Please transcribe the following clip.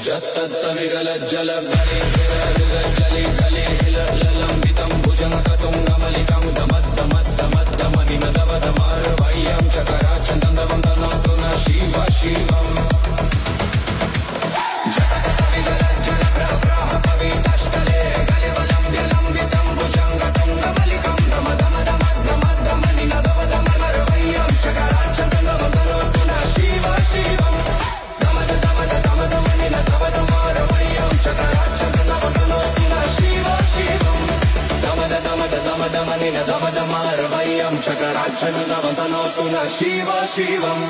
जलि भुजङ्गतुङ्गमलिकं दमद्दमद्दमद्दमनिनदवदमार्वय्यं चकराच्छन्दवन्दनोतु न शिव शिवम् दमदमार्वय्यं चकराच्छन्दवन्दनोतु न शिव शिवम्